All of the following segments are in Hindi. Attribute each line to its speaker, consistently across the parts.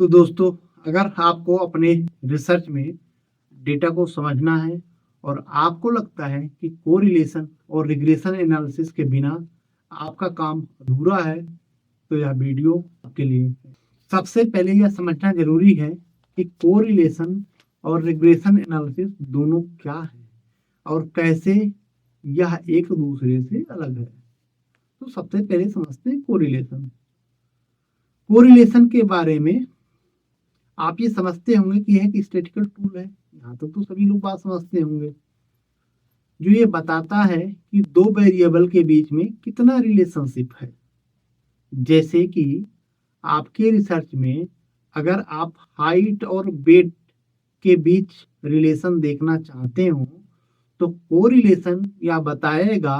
Speaker 1: तो दोस्तों, अगर आपको अपने रिसर्च में डेटा को समझना है और आपको लगता है कि कोरिलेशन और रिग्रेशन एनालिसिस के बिना आपका काम अधूरा है, तो यह वीडियो आपके लिए है। सबसे पहले यह समझना जरूरी है कि कोरिलेशन और रिग्रेशन एनालिसिस दोनों क्या है और कैसे यह एक दूसरे से अलग है। तो सबसे पहले समझते हैं कोरिलेशन। कोरिलेशन के बारे में आप ये समझते होंगे कि यह एक स्टैटिस्टिकल टूल है। यहाँ तक तो सभी लोग बात समझते होंगे, जो ये बताता है कि दो वेरिएबल के बीच में कितना रिलेशनशिप है। जैसे कि आपके रिसर्च में अगर आप हाइट और वेट के बीच रिलेशन देखना चाहते हो, तो कोरिलेशन यह बताएगा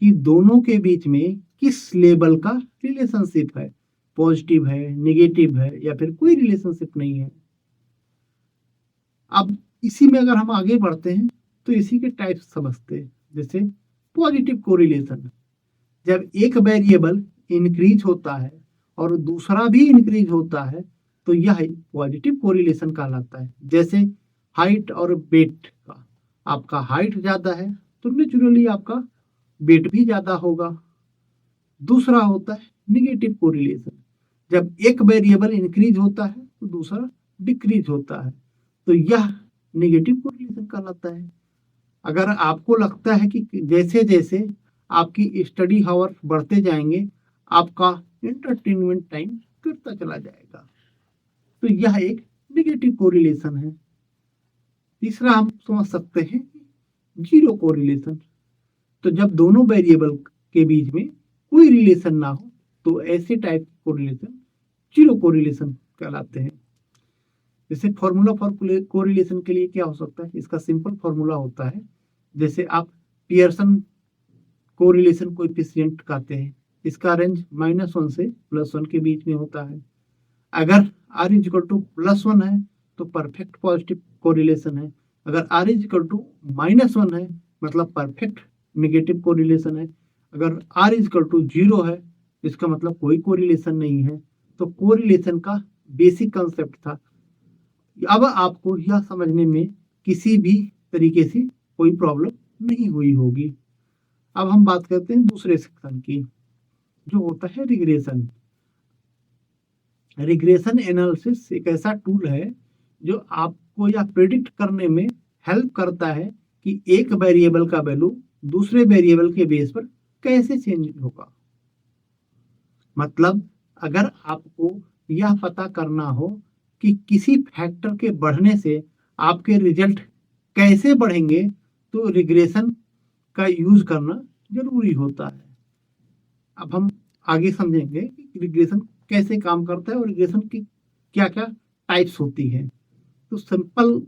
Speaker 1: कि दोनों के बीच में किस लेवल का रिलेशनशिप है, पॉजिटिव है, नेगेटिव है या फिर कोई रिलेशनशिप नहीं है। अब इसी में अगर हम आगे बढ़ते हैं तो इसी के टाइप समझते हैं। जैसे पॉजिटिव कोरिलेशन, जब एक वेरिएबल इंक्रीज होता है और दूसरा भी इंक्रीज होता है तो यह पॉजिटिव कोरिलेशन कहलाता है। जैसे हाइट और वेट का, आपका हाइट ज्यादा है तो नेचुरली आपका वेट भी ज्यादा होगा। दूसरा होता है निगेटिव कोरिलेशन, जब एक वेरिएबल इंक्रीज होता है तो दूसरा डिक्रीज होता है, तो यह नेगेटिव कोरिलेशन कहलाता है। अगर आपको लगता है कि जैसे जैसे आपकी स्टडी हावर बढ़ते जाएंगे, आपका एंटरटेनमेंट टाइम घटता चला जाएगा, तो यह एक नेगेटिव कोरिलेशन है। तीसरा हम समझ सकते हैं जीरो कोरिलेशन। तो जब दोनों वेरिएबल के बीच में कोई रिलेशन ना हो तो ऐसे टाइप कोरिलेशन जीरो कोरिलेशन कहलाते हैं। जैसे फॉर्मूला फॉर कोरिलेशन के लिए क्या हो सकता है, इसका सिंपल फॉर्मूला होता है, जैसे आप पियर्सन कोरिलेशन कोएफिशिएंट कहते हैं, इसका रेंज -1 से +1 के बीच में होता है। अगर r = +1 है तो परफेक्ट पॉजिटिव कोरिलेशन है। अगर r = -1 है मतलब परफेक्ट नेगेटिव कोरिलेशन है। अगर r = 0 है इसका मतलब कोई कोरिलेशन नहीं है। तो कोरिलेशन का बेसिक कंसेप्ट था। अब आपको यह समझने में किसी भी तरीके से कोई प्रॉब्लम नहीं हुई होगी। अब हम बात करते हैं दूसरे सेक्शन की, जो होता है रिग्रेशन। रिग्रेशन एनालिसिस एक ऐसा टूल है जो आपको यह प्रेडिक्ट करने में हेल्प करता है कि एक वेरिएबल का वैल्यू दूसरे वेरिएबल के बेस पर कैसे चेंज होगा। मतलब अगर आपको यह पता करना हो कि किसी फैक्टर के बढ़ने से आपके रिजल्ट कैसे बढ़ेंगे, तो रिग्रेशन का यूज करना जरूरी होता है। अब हम आगे समझेंगे कि रिग्रेशन कैसे काम करता है और रिग्रेशन की क्या क्या टाइप्स होती है। तो सिंपल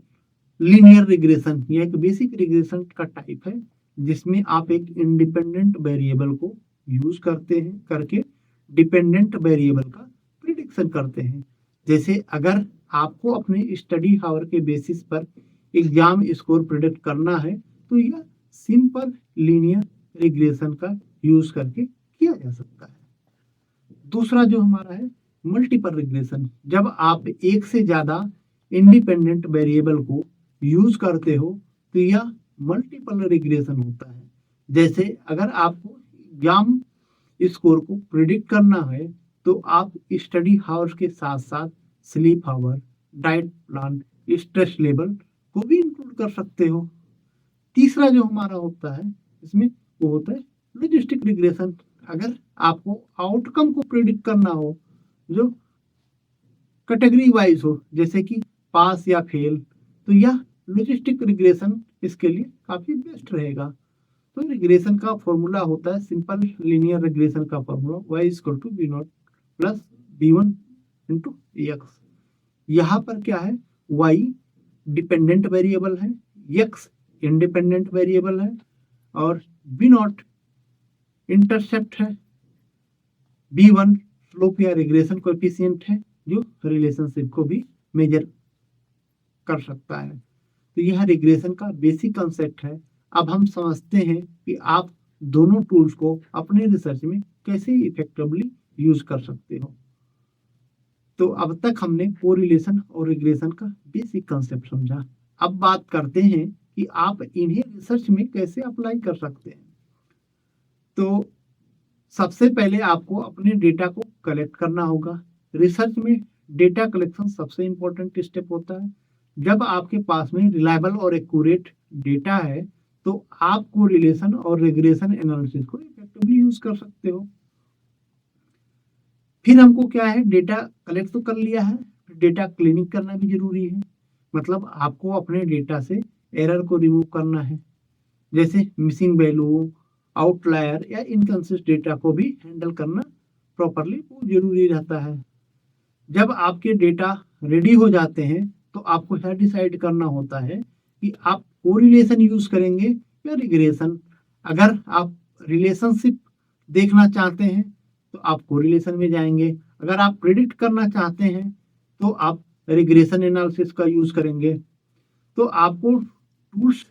Speaker 1: लीनियर रिग्रेशन यह एक बेसिक रिग्रेशन का टाइप है, जिसमें आप एक इंडिपेंडेंट वेरिएबल को यूज करके डिपेंडेंट वेरिएबल का प्रिडिक्शन करते हैं। जैसे अगर आपको अपने स्टडी हावर के बेसिस पर एग्जाम स्कोर प्रिडिक्ट करना है तो यह सिंपल लीनियर रिग्रेशन का यूज करके किया जा सकता है। दूसरा जो हमारा है मल्टीपल रिग्रेशन, जब आप एक से ज्यादा इंडिपेंडेंट वेरिएबल को यूज करते हो तो यह मल्टीपल रिग्रेशन होता है। जैसे अगर आपको एग्जाम स्कोर को प्रिडिक्ट करना है तो आप स्टडी हावर्स के साथ साथ स्लीप हावर, डाइट प्लान, स्ट्रेस लेवल को भी इंक्लूड कर सकते हो। तीसरा जो हमारा होता है इसमें वो होता है लॉजिस्टिक रिग्रेशन। अगर आपको आउटकम को प्रिडिक्ट करना हो जो कैटेगरी वाइज हो, जैसे कि पास या फेल, तो यह लॉजिस्टिक रिग्रेशन इसके लिए काफी बेस्ट रहेगा। तो रिग्रेशन का फॉर्मूला होता है सिंपल लीनियर रिग्रेशन का formula y = b0 + b1 × x। यहाँ पर क्या है, y डिपेंडेंट वेरिएबल है, x इंडिपेंडेंट वेरिएबल है और b0 इंटरसेप्ट है, b1 स्लोप या रिग्रेशन कोएफिशिएंट है जो रिलेशनशिप को भी मेजर कर सकता है। तो यह रिग्रेशन का बेसिक कंसेप्ट है। अब हम समझते हैं कि आप दोनों टूल्स को अपने रिसर्च में कैसे इफेक्टिवली यूज कर सकते हो। तो अब तक हमने कोरिलेशन और रिग्रेशन का बेसिक कंसेप्ट समझा। अब बात करते हैं कि आप इन्हें रिसर्च में कैसे अप्लाई कर सकते हैं। तो सबसे पहले आपको अपने डेटा को कलेक्ट करना होगा। रिसर्च में डेटा कलेक्शन सबसे इंपॉर्टेंट स्टेप होता है। जब आपके पास में रिलायबल और एक्यूरेट डेटा है तो आप कोरिलेशन और रिग्रेशन एनालिसिस को इफेक्टिवली यूज कर सकते हो। फिर हमको क्या है, डेटा कलेक्ट तो कर लिया है, डेटा क्लीनिंग करना भी जरूरी है। मतलब आपको अपने डेटा से एरर को रिमूव करना है, जैसे मिसिंग वैल्यू, आउटलायर या इनकंसिस्टेंट डेटा को भी हैंडल करना प्रॉपरली वो जरूरी रहता है। जब आपके डेटा रेडी हो जाते हैं तो आपको यह डिसाइड करना होता है कि आप कोरिलेशन यूज करेंगे या रिग्रेशन। अगर आप रिलेशनशिप देखना चाहते हैं तो आप कोरिलेशन में जाएंगे, अगर आप प्रिडिक्ट करना चाहते हैं तो आप रिग्रेशन एनालिसिस का यूज करेंगे। तो आपको टूल्स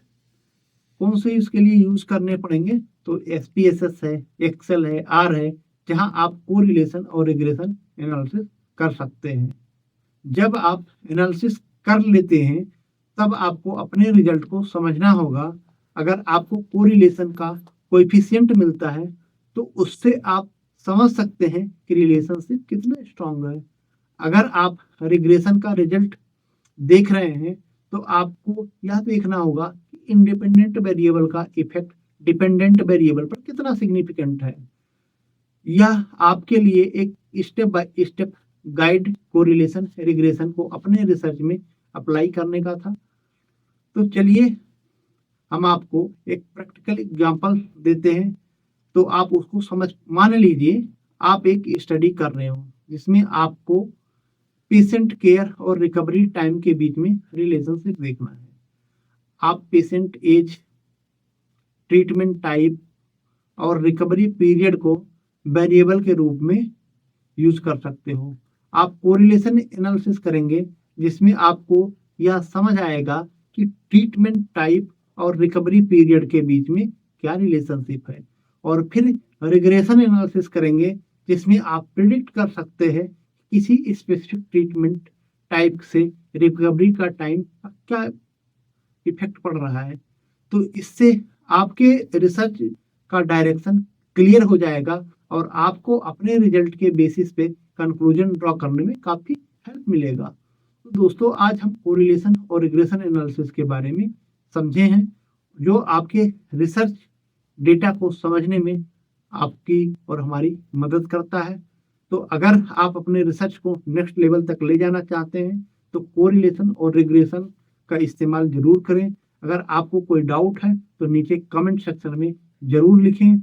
Speaker 1: कौन से इसके लिए यूज करने पड़ेंगे, तो SPSS है, एक्सेल है, R है, जहां आप कोरिलेशन और रिग्रेशन एनालिसिस कर सकते हैं। जब आप एनालिसिस कर लेते हैं तब आपको अपने रिजल्ट को समझना होगा। अगर आपको कोरिलेशन का कोएफिशिएंट मिलता है तो उससे आप समझ सकते हैं कि रिलेशनशिप कितना स्ट्रांग है। अगर आप रिग्रेशन का रिजल्ट देख रहे हैं तो आपको यह देखना होगा कि इंडिपेंडेंट वेरिएबल का इफेक्ट डिपेंडेंट वेरिएबल पर कितना सिग्निफिकेंट है। यह आपके लिए एक step by step guide correlation regression को अपने रिसर्च में अप्लाई करने का था। तो चलिए हम आपको एक प्रैक्टिकल एग्जांपल देते हैं तो आप उसको समझ। मान लीजिए आप एक स्टडी कर रहे हो जिसमें आपको पेशेंट केयर और रिकवरी टाइम के बीच में रिलेशनशिप देखना है। आप पेशेंट एज, ट्रीटमेंट टाइप और रिकवरी पीरियड को वेरिएबल के रूप में यूज कर सकते हो। आप कोरिलेशन एनालिसिस करेंगे जिसमें आपको यह समझ आएगा कि ट्रीटमेंट टाइप और रिकवरी पीरियड के बीच में क्या रिलेशनशिप है। और फिर रिग्रेशन एनालिसिस करेंगे जिसमें आप प्रिडिक्ट कर सकते हैं किसी स्पेसिफिक ट्रीटमेंट टाइप से रिकवरी का टाइम क्या इफेक्ट पड़ रहा है। तो इससे आपके रिसर्च का डायरेक्शन क्लियर हो जाएगा और आपको अपने रिजल्ट के बेसिस पे कंक्लूजन ड्रॉ करने में काफी हेल्प मिलेगा। तो दोस्तों आज हम कोरिलेशन और रिग्रेशन एनालिसिस के बारे में समझे हैं, जो आपके रिसर्च डेटा को समझने में आपकी और हमारी मदद करता है। तो अगर आप अपने रिसर्च को नेक्स्ट लेवल तक ले जाना चाहते हैं तो कोरिलेशन और रिग्रेशन का इस्तेमाल जरूर करें। अगर आपको कोई डाउट है तो नीचे कमेंट सेक्शन में जरूर लिखें।